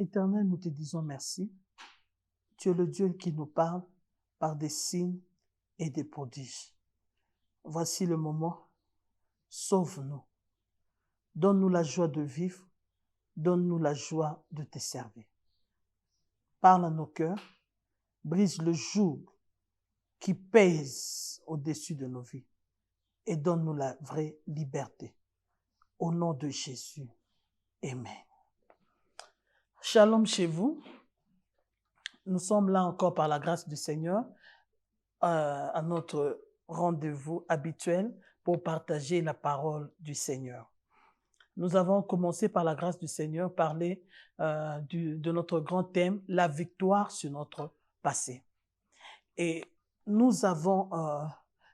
Éternel, nous te disons merci. Tu es le Dieu qui nous parle par des signes et des prodiges. Voici le moment. Sauve-nous. Donne-nous la joie de vivre. Donne-nous la joie de te servir. Parle à nos cœurs. Brise le joug qui pèse au-dessus de nos vies. Et donne-nous la vraie liberté. Au nom de Jésus. Amen. Shalom chez vous. Nous sommes là encore par la grâce du Seigneur à notre rendez-vous habituel pour partager la parole du Seigneur. Nous avons commencé par la grâce du Seigneur parler de notre grand thème, la victoire sur notre passé. Et nous avons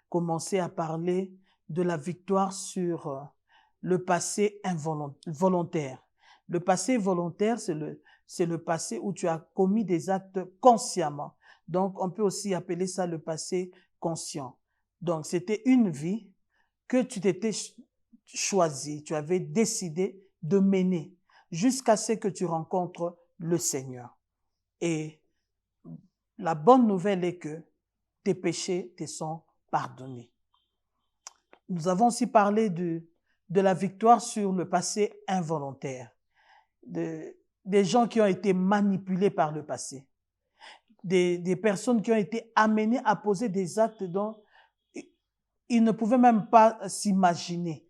commencé à parler de la victoire sur le passé involontaire. Le passé volontaire, c'est le passé où tu as commis des actes consciemment. Donc, on peut aussi appeler ça le passé conscient. Donc, c'était une vie que tu t'étais choisi, tu avais décidé de mener jusqu'à ce que tu rencontres le Seigneur. Et la bonne nouvelle est que tes péchés te sont pardonnés. Nous avons aussi parlé de la victoire sur le passé involontaire, des gens qui ont été manipulés par le passé, des personnes qui ont été amenées à poser des actes dont ils ne pouvaient même pas s'imaginer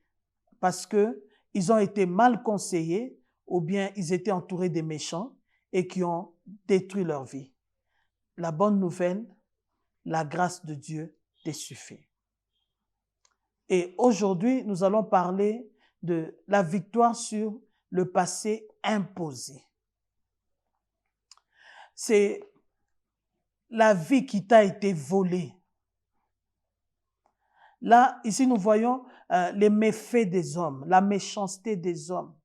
parce qu'ils ont été mal conseillés ou bien ils étaient entourés des méchants et qui ont détruit leur vie. La bonne nouvelle, la grâce de Dieu te suffit. Et aujourd'hui, nous allons parler de la victoire sur le passé imposé. C'est la vie qui t'a été volée. Là, ici, nous voyons les méfaits des hommes, la méchanceté des hommes.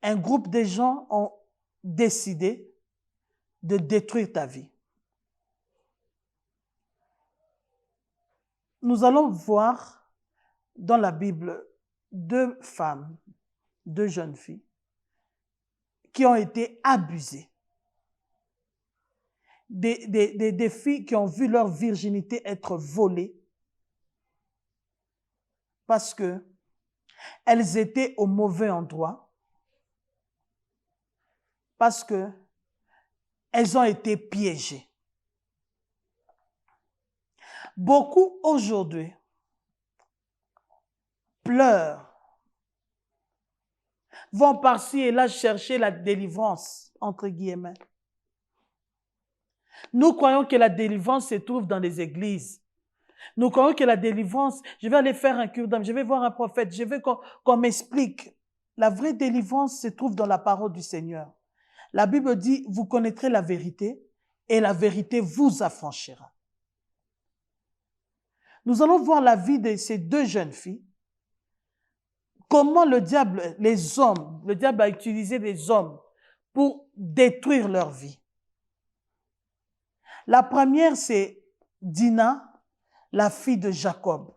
Un groupe de gens ont décidé de détruire ta vie. Nous allons voir dans la Bible deux femmes, deux jeunes filles, qui ont été abusées. Des filles qui ont vu leur virginité être volée parce que elles étaient au mauvais endroit, parce que elles ont été piégées. Beaucoup aujourd'hui pleurent, vont par-ci et là chercher la délivrance, entre guillemets. Nous croyons que la délivrance se trouve dans les églises. Nous croyons que la délivrance, je vais aller faire un cure d'âme, je vais voir un prophète, je veux qu'on m'explique. La vraie délivrance se trouve dans la parole du Seigneur. La Bible dit, vous connaîtrez la vérité et la vérité vous affranchira. Nous allons voir la vie de ces deux jeunes filles. Comment le diable a utilisé les hommes pour détruire leur vie. La première, c'est Dina, la fille de Jacob.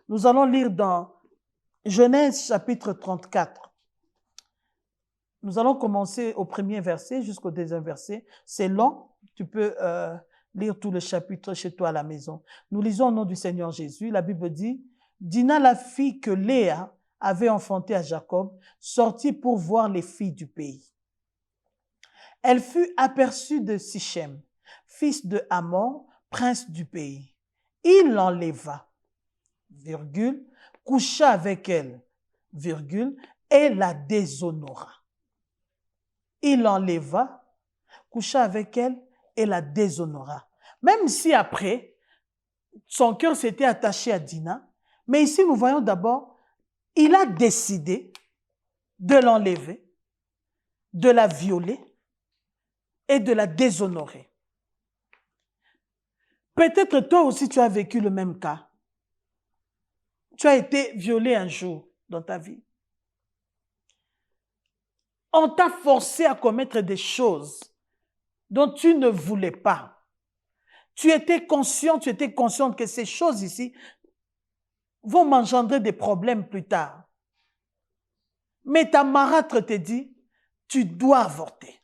Nous allons lire dans Genèse chapitre 34. Nous allons commencer au premier verset jusqu'au deuxième verset. C'est long, tu peux lire tout le chapitre chez toi à la maison. Nous lisons au nom du Seigneur Jésus. La Bible dit, Dina, la fille que Léa avait enfantée à Jacob, sortit pour voir les filles du pays. Elle fut aperçue de Sichem, fils de Hamor, prince du pays. Il l'enleva, coucha avec elle, et la déshonora. Il l'enleva, coucha avec elle et la déshonora. Même si après, son cœur s'était attaché à Dina, mais ici nous voyons d'abord, il a décidé de l'enlever, de la violer et de la déshonorer. Peut-être toi aussi tu as vécu le même cas. Tu as été violé un jour dans ta vie. On t'a forcé à commettre des choses dont tu ne voulais pas. Tu étais consciente que ces choses ici vont m'engendrer des problèmes plus tard. Mais ta marâtre te dit, tu dois avorter.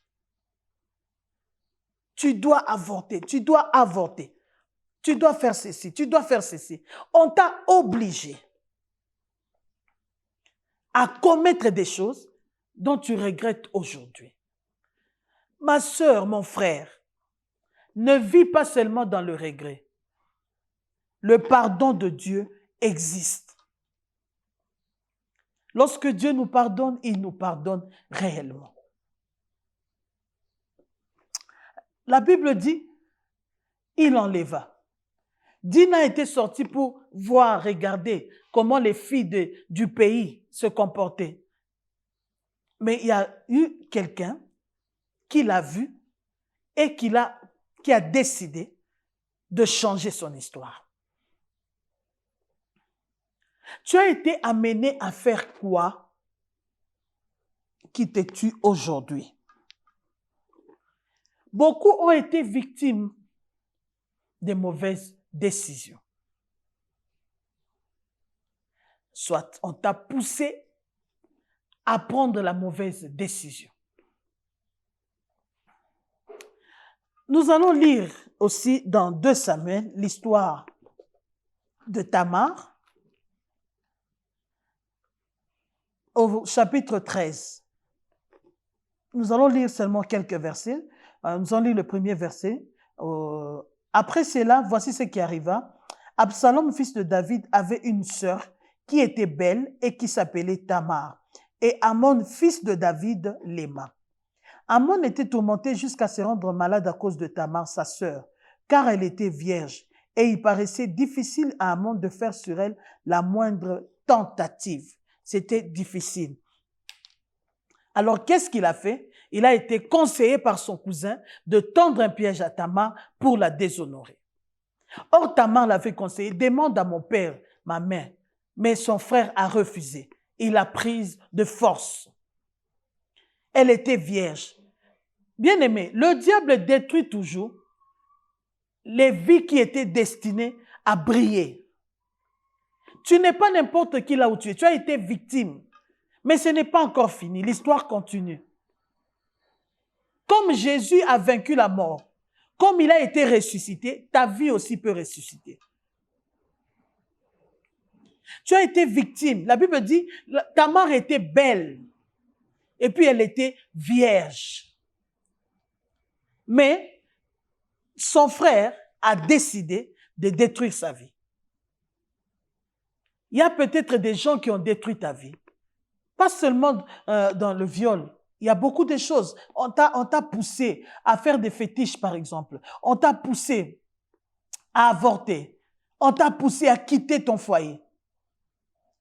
Tu dois avorter, tu dois avorter. Tu dois faire ceci, tu dois faire ceci. On t'a obligé à commettre des choses dont tu regrettes aujourd'hui. Ma sœur, mon frère, ne vis pas seulement dans le regret. Le pardon de Dieu existe. Lorsque Dieu nous pardonne, il nous pardonne réellement. La Bible dit, il enleva. Dina était sortie pour voir, regarder comment les filles du pays se comportaient. Mais il y a eu quelqu'un qui l'a vu et qui a décidé de changer son histoire. Tu as été amené à faire quoi qui te tue aujourd'hui? Beaucoup ont été victimes de mauvaises décisions. Soit on t'a poussé à prendre la mauvaise décision. Nous allons lire aussi dans 2 Samuel l'histoire de Tamar au chapitre 13. Nous allons lire seulement quelques versets. Nous allons lire le premier verset. Après cela, voici ce qui arriva. Absalom, fils de David, avait une sœur qui était belle et qui s'appelait Tamar. Et Amnon, fils de David, l'aima. Amnon était tourmenté jusqu'à se rendre malade à cause de Tamar, sa sœur, car elle était vierge. Et il paraissait difficile à Amnon de faire sur elle la moindre tentative. C'était difficile. Alors, qu'est-ce qu'il a fait? Il a été conseillé par son cousin de tendre un piège à Tamar pour la déshonorer. Or, Tamar l'avait conseillé, demande à mon père ma main. Mais son frère a refusé. Il l'a prise de force. Elle était vierge. Bien-aimé, le diable détruit toujours les vies qui étaient destinées à briller. Tu n'es pas n'importe qui là où tu es. Tu as été victime. Mais ce n'est pas encore fini. L'histoire continue. Comme Jésus a vaincu la mort, comme il a été ressuscité, ta vie aussi peut ressusciter. Tu as été victime. La Bible dit, Tamar était belle. Et puis elle était vierge. Mais son frère a décidé de détruire sa vie. Il y a peut-être des gens qui ont détruit ta vie. Pas seulement dans le viol. Il y a beaucoup de choses. On t'a poussé à faire des fétiches, par exemple. On t'a poussé à avorter. On t'a poussé à quitter ton foyer.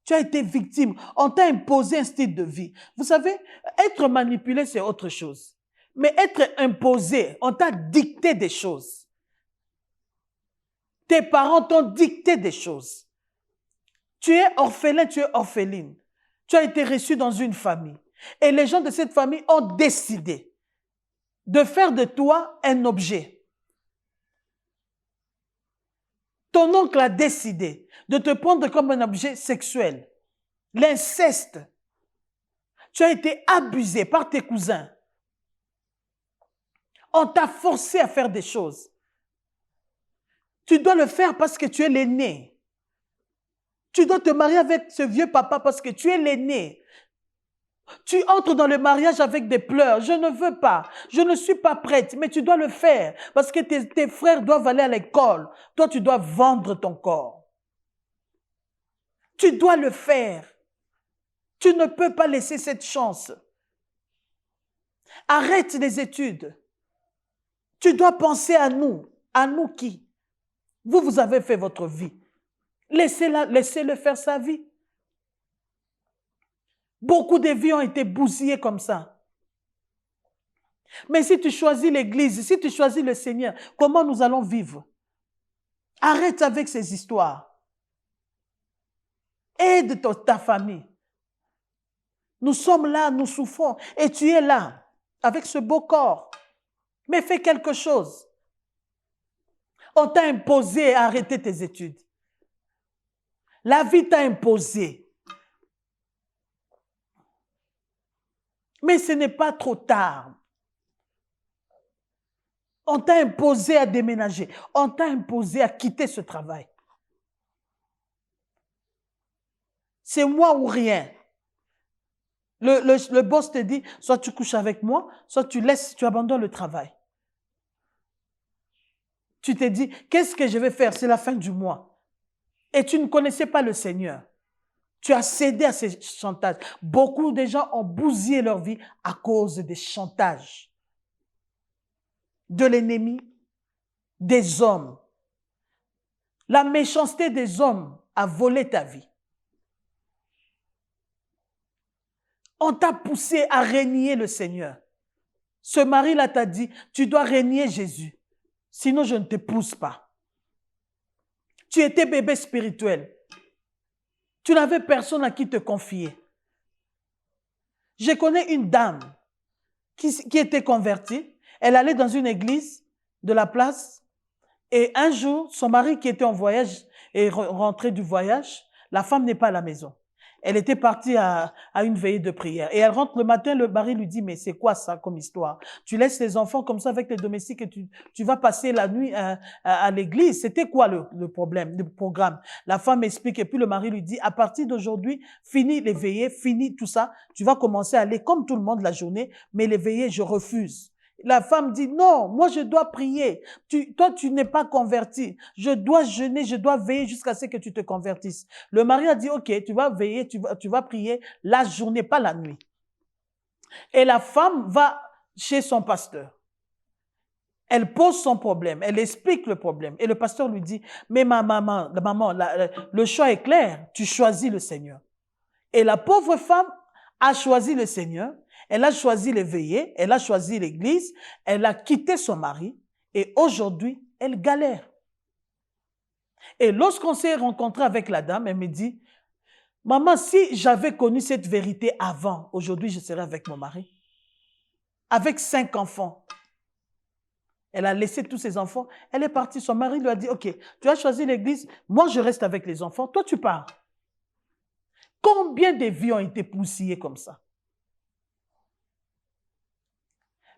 Tu as été victime. On t'a imposé un style de vie. Vous savez, être manipulé, c'est autre chose. Mais être imposé, on t'a dicté des choses. Tes parents t'ont dicté des choses. Tu es orphelin, tu es orpheline. Tu as été reçu dans une famille. Et les gens de cette famille ont décidé de faire de toi un objet. Ton oncle a décidé de te prendre comme un objet sexuel. L'inceste. Tu as été abusé par tes cousins. On t'a forcé à faire des choses. Tu dois le faire parce que tu es l'aîné. Tu dois te marier avec ce vieux papa parce que tu es l'aîné. Tu entres dans le mariage avec des pleurs. Je ne veux pas. Je ne suis pas prête. Mais tu dois le faire parce que tes frères doivent aller à l'école. Toi, tu dois vendre ton corps. Tu dois le faire. Tu ne peux pas laisser cette chance. Arrête les études. Tu dois penser à nous. À nous qui? Vous avez fait votre vie. Laissez-le faire sa vie. Beaucoup de vies ont été bousillées comme ça. Mais si tu choisis l'Église, si tu choisis le Seigneur, comment nous allons vivre? Arrête avec ces histoires. Aide ta famille. Nous sommes là, nous souffrons. Et tu es là, avec ce beau corps. Mais fais quelque chose. On t'a imposé à arrêter tes études. La vie t'a imposé. Mais ce n'est pas trop tard. On t'a imposé à déménager. On t'a imposé à quitter ce travail. C'est moi ou rien. Le boss te dit, soit tu couches avec moi, soit tu laisses, tu abandonnes le travail. Tu te dis, qu'est-ce que je vais faire? C'est la fin du mois. Et tu ne connaissais pas le Seigneur. Tu as cédé à ces chantages. Beaucoup de gens ont bousillé leur vie à cause des chantages de l'ennemi, des hommes. La méchanceté des hommes a volé ta vie. On t'a poussé à régner le Seigneur. Ce mari-là t'a dit, tu dois régner Jésus. Sinon, je ne t'épouse pas. Tu étais bébé spirituel. Tu n'avais personne à qui te confier. Je connais une dame qui était convertie. Elle allait dans une église de la place. Et un jour, son mari qui était en voyage est rentré du voyage. La femme n'est pas à la maison. Elle était partie à une veillée de prière. Et elle rentre le matin, le mari lui dit, mais c'est quoi ça comme histoire? Tu laisses les enfants comme ça avec les domestiques et tu vas passer la nuit à l'église. C'était quoi le problème, le programme? La femme explique et puis le mari lui dit, à partir d'aujourd'hui, fini les veillées, fini tout ça. Tu vas commencer à aller comme tout le monde la journée, mais les veillées, je refuse. La femme dit, non, moi je dois prier. Toi, tu n'es pas converti. Je dois jeûner, je dois veiller jusqu'à ce que tu te convertisses. Le mari a dit, ok, tu vas veiller, tu vas prier la journée, pas la nuit. Et la femme va chez son pasteur. Elle pose son problème, elle explique le problème. Et le pasteur lui dit, mais maman, le choix est clair, tu choisis le Seigneur. Et la pauvre femme a choisi le Seigneur. Elle a choisi les veillées, elle a choisi l'église, elle a quitté son mari et aujourd'hui, elle galère. Et lorsqu'on s'est rencontré avec la dame, elle me dit, maman, si j'avais connu cette vérité avant, aujourd'hui, je serais avec mon mari. Avec 5 enfants. Elle a laissé tous ses enfants, elle est partie. Son mari lui a dit, ok, tu as choisi l'église, moi je reste avec les enfants, toi tu pars. Combien de vies ont été poussillées comme ça?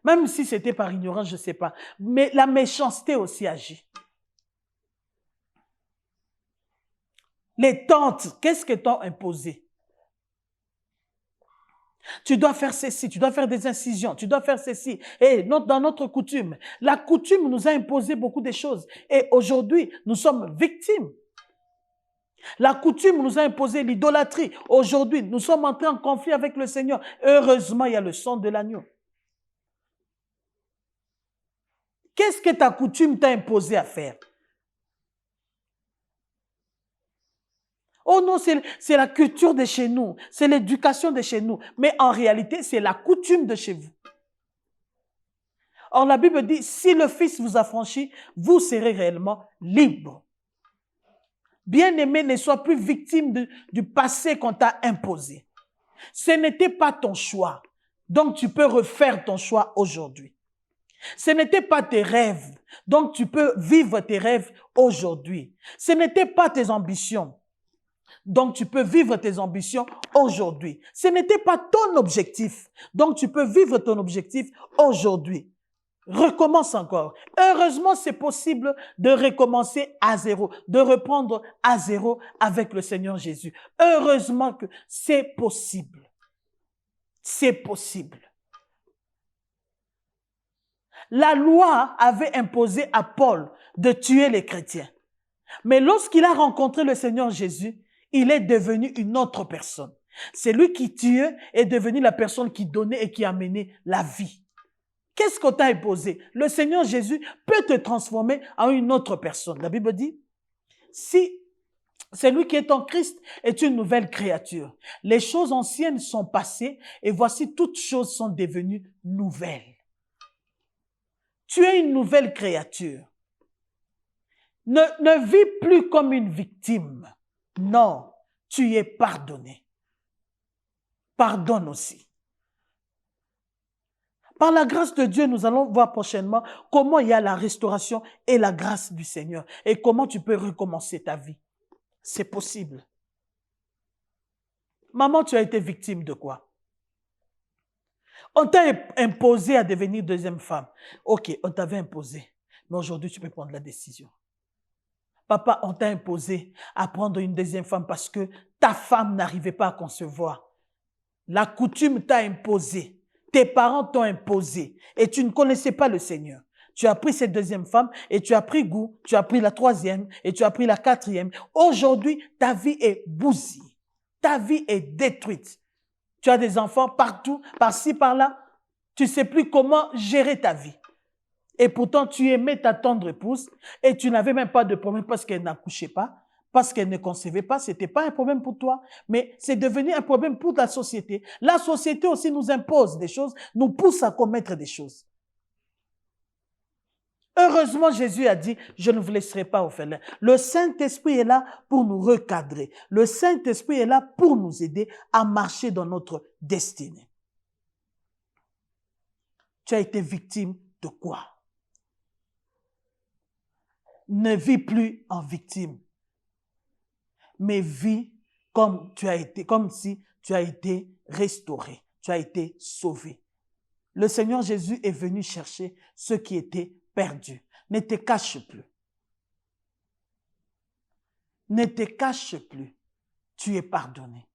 Même si c'était par ignorance, je ne sais pas. Mais la méchanceté aussi agit. Les tantes, qu'est-ce que t'ont imposé? Tu dois faire ceci, tu dois faire des incisions, tu dois faire ceci. Et dans notre coutume, la coutume nous a imposé beaucoup de choses. Et aujourd'hui, nous sommes victimes. La coutume nous a imposé l'idolâtrie. Aujourd'hui, nous sommes entrés en conflit avec le Seigneur. Heureusement, il y a le sang de l'agneau. Qu'est-ce que ta coutume t'a imposé à faire? Oh non, c'est la culture de chez nous, c'est l'éducation de chez nous. Mais en réalité, c'est la coutume de chez vous. Or, la Bible dit, si le Fils vous affranchit, vous serez réellement libre. Bien-aimé, ne sois plus victime du passé qu'on t'a imposé. Ce n'était pas ton choix. Donc, tu peux refaire ton choix aujourd'hui. Ce n'était pas tes rêves. Donc, tu peux vivre tes rêves aujourd'hui. Ce n'était pas tes ambitions. Donc, tu peux vivre tes ambitions aujourd'hui. Ce n'était pas ton objectif. Donc, tu peux vivre ton objectif aujourd'hui. Recommence encore. Heureusement, c'est possible de recommencer à zéro, de reprendre à zéro avec le Seigneur Jésus. Heureusement que c'est possible. C'est possible. La loi avait imposé à Paul de tuer les chrétiens. Mais lorsqu'il a rencontré le Seigneur Jésus, il est devenu une autre personne. C'est lui qui tuait est devenu la personne qui donnait et qui amenait la vie. Qu'est-ce qu'on t'a imposé? Le Seigneur Jésus peut te transformer en une autre personne. La Bible dit, si celui qui est en Christ est une nouvelle créature, les choses anciennes sont passées et voici toutes choses sont devenues nouvelles. Tu es une nouvelle créature. Ne vis plus comme une victime. Non, tu es pardonné. Pardonne aussi. Par la grâce de Dieu, nous allons voir prochainement comment il y a la restauration et la grâce du Seigneur et comment tu peux recommencer ta vie. C'est possible. Maman, tu as été victime de quoi? On t'a imposé à devenir deuxième femme. Ok, on t'avait imposé. Mais aujourd'hui, tu peux prendre la décision. Papa, on t'a imposé à prendre une deuxième femme parce que ta femme n'arrivait pas à concevoir. La coutume t'a imposé. Tes parents t'ont imposé. Et tu ne connaissais pas le Seigneur. Tu as pris cette deuxième femme et tu as pris goût. Tu as pris la troisième et tu as pris la quatrième. Aujourd'hui, ta vie est bousillée. Ta vie est détruite. Tu as des enfants partout, par-ci, par-là. Tu ne sais plus comment gérer ta vie. Et pourtant, tu aimais ta tendre épouse et tu n'avais même pas de problème parce qu'elle n'accouchait pas, parce qu'elle ne concevait pas. Ce n'était pas un problème pour toi, mais c'est devenu un problème pour la société. La société aussi nous impose des choses, nous pousse à commettre des choses. Heureusement, Jésus a dit, je ne vous laisserai pas orphelins. Le Saint-Esprit est là pour nous recadrer. Le Saint-Esprit est là pour nous aider à marcher dans notre destinée. Tu as été victime de quoi? Ne vis plus en victime, mais vis comme si tu as été restauré, tu as été sauvé. Le Seigneur Jésus est venu chercher ceux qui étaient perdus. Ne te cache plus. Ne te cache plus. Tu es pardonné.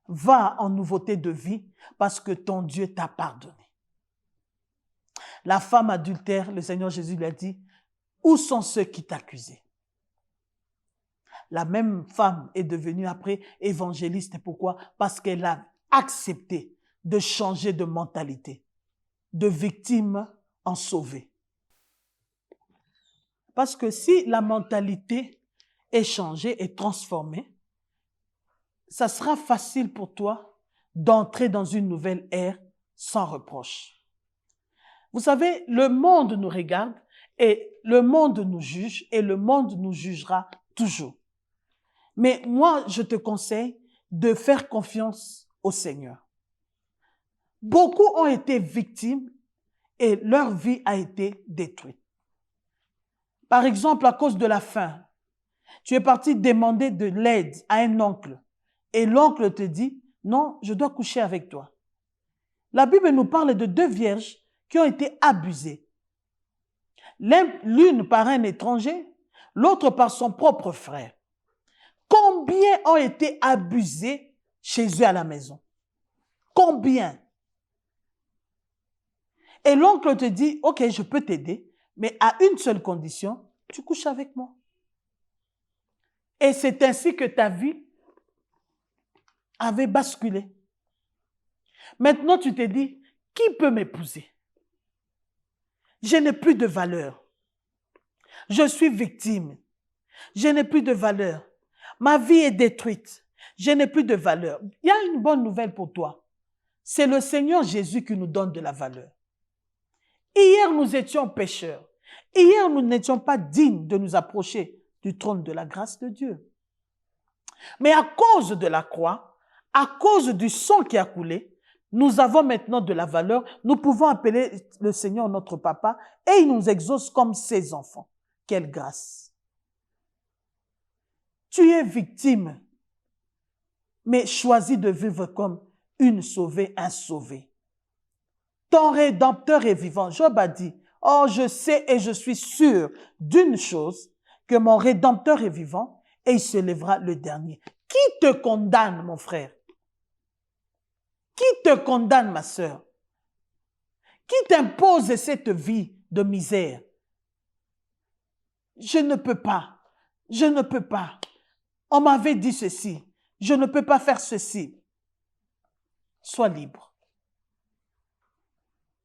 Va en nouveauté de vie parce que ton Dieu t'a pardonné. La femme adultère, le Seigneur Jésus lui a dit, où sont ceux qui t'accusaient? La même femme est devenue après évangéliste. Pourquoi? Parce qu'elle a accepté de changer de mentalité, de victime en sauvée. Parce que si la mentalité est changée et transformée, ça sera facile pour toi d'entrer dans une nouvelle ère sans reproche. Vous savez, le monde nous regarde et le monde nous juge et le monde nous jugera toujours. Mais moi, je te conseille de faire confiance au Seigneur. Beaucoup ont été victimes et leur vie a été détruite. Par exemple, à cause de la faim, tu es parti demander de l'aide à un oncle et l'oncle te dit, non, je dois coucher avec toi. La Bible nous parle de 2 vierges qui ont été abusées. L'une par un étranger, l'autre par son propre frère. Combien ont été abusés chez eux à la maison? Combien? Et l'oncle te dit, ok, je peux t'aider, mais à une seule condition, tu couches avec moi. Et c'est ainsi que ta vie avait basculé. Maintenant, tu te dis, qui peut m'épouser? Je n'ai plus de valeur. Je suis victime. Je n'ai plus de valeur. Ma vie est détruite. Je n'ai plus de valeur. Il y a une bonne nouvelle pour toi. C'est le Seigneur Jésus qui nous donne de la valeur. Hier, nous étions pécheurs. Hier, nous n'étions pas dignes de nous approcher du trône de la grâce de Dieu. Mais à cause de la croix, à cause du sang qui a coulé, nous avons maintenant de la valeur. Nous pouvons appeler le Seigneur notre papa et il nous exauce comme ses enfants. Quelle grâce! Tu es victime, mais choisis de vivre comme une sauvée, un sauvé. Ton Rédempteur est vivant. Job a dit, oh, je sais et je suis sûr d'une chose, que mon Rédempteur est vivant et il se lèvera le dernier. Qui te condamne, mon frère? Qui te condamne, ma sœur? Qui t'impose cette vie de misère? Je ne peux pas. Je ne peux pas. On m'avait dit ceci. Je ne peux pas faire ceci. Sois libre.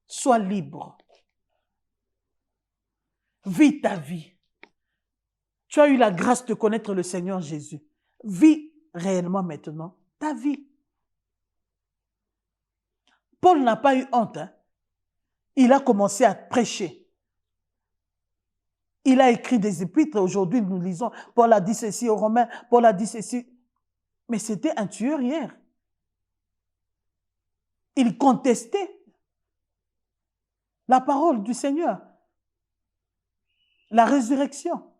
Sois libre. Vis ta vie. Tu as eu la grâce de connaître le Seigneur Jésus. Vis réellement maintenant ta vie. Paul n'a pas eu honte. Hein? Il a commencé à prêcher. Il a écrit des épîtres. Aujourd'hui, nous lisons, Paul a dit ceci aux Romains, Paul a dit ceci. Mais c'était un tueur hier. Il contestait la parole du Seigneur. La résurrection.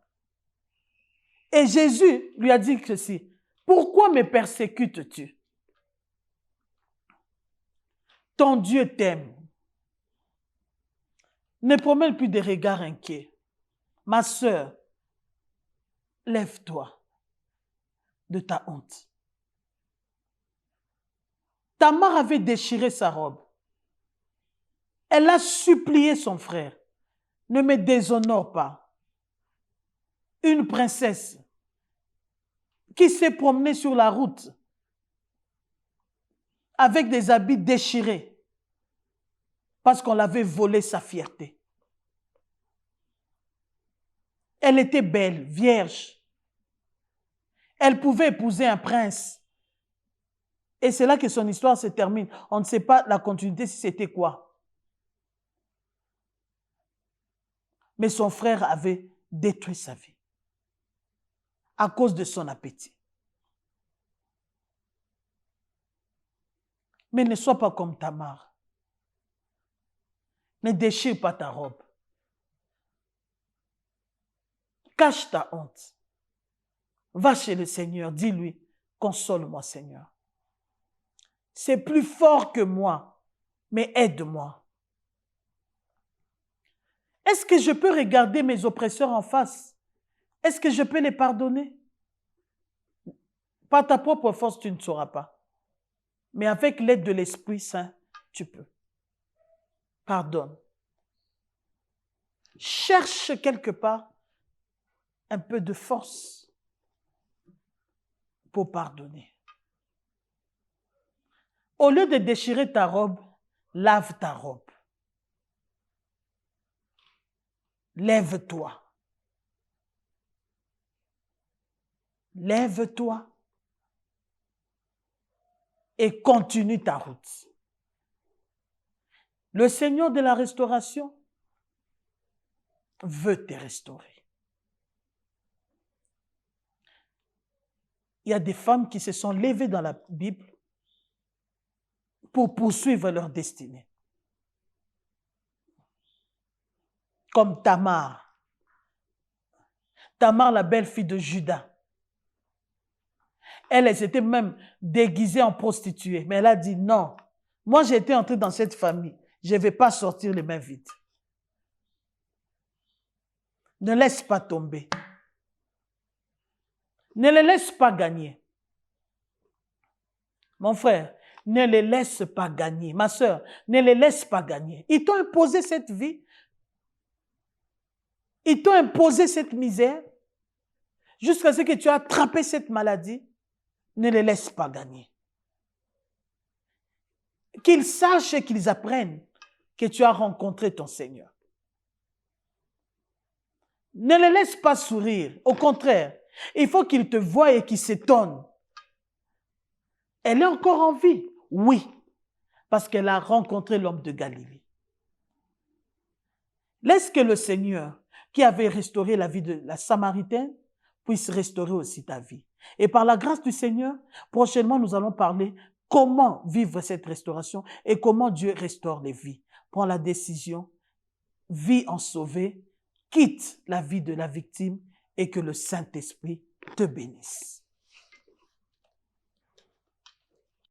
Et Jésus lui a dit ceci. Pourquoi me persécutes-tu? ton Dieu t'aime. Ne promène plus des regards inquiets. Ma sœur, lève-toi de ta honte. Tamar avait déchiré sa robe. Elle a supplié son frère. Ne me déshonore pas. Une princesse qui s'est promenée sur la route avec des habits déchirés parce qu'on l'avait volé sa fierté. Elle était belle, vierge. Elle pouvait épouser un prince. Et c'est là que son histoire se termine. On ne sait pas la continuité si c'était quoi. Mais son frère avait détruit sa vie à cause de son appétit. Mais ne sois pas comme Tamar. Ne déchire pas ta robe. Cache ta honte. Va chez le Seigneur, dis-lui, console-moi Seigneur. C'est plus fort que moi, mais aide-moi. Est-ce que je peux regarder mes oppresseurs en face? Est-ce que je peux les pardonner? Par ta propre force, tu ne sauras pas. Mais avec l'aide de l'Esprit Saint, tu peux. Pardonne. Cherche quelque part un peu de force pour pardonner. Au lieu de déchirer ta robe, lave ta robe. Lève-toi. Lève-toi et continue ta route. Le Seigneur de la restauration veut te restaurer. Il y a des femmes qui se sont levées dans la Bible pour poursuivre leur destinée. Comme Tamar. Tamar, la belle-fille de Juda. Elle s'était même déguisée en prostituée. Mais elle a dit non. Moi, j'ai été entrée dans cette famille. Je ne vais pas sortir les mains vides. Ne laisse pas tomber. Ne les laisse pas gagner. Mon frère, ne les laisse pas gagner. Ma soeur, ne les laisse pas gagner. Ils t'ont imposé cette vie. Ils t'ont imposé cette misère. Jusqu'à ce que tu aies attrapé cette maladie. Ne les laisse pas gagner. Qu'ils sachent et qu'ils apprennent que tu as rencontré ton Seigneur. Ne les laisse pas sourire. Au contraire, il faut qu'ils te voient et qu'ils s'étonnent. Elle est encore en vie? Oui, parce qu'elle a rencontré l'homme de Galilée. Laisse que le Seigneur, qui avait restauré la vie de la Samaritaine, puisse restaurer aussi ta vie. Et par la grâce du Seigneur, prochainement, nous allons parler comment vivre cette restauration et comment Dieu restaure les vies. Prends la décision, vis en sauvé, quitte la vie de la victime et que le Saint-Esprit te bénisse.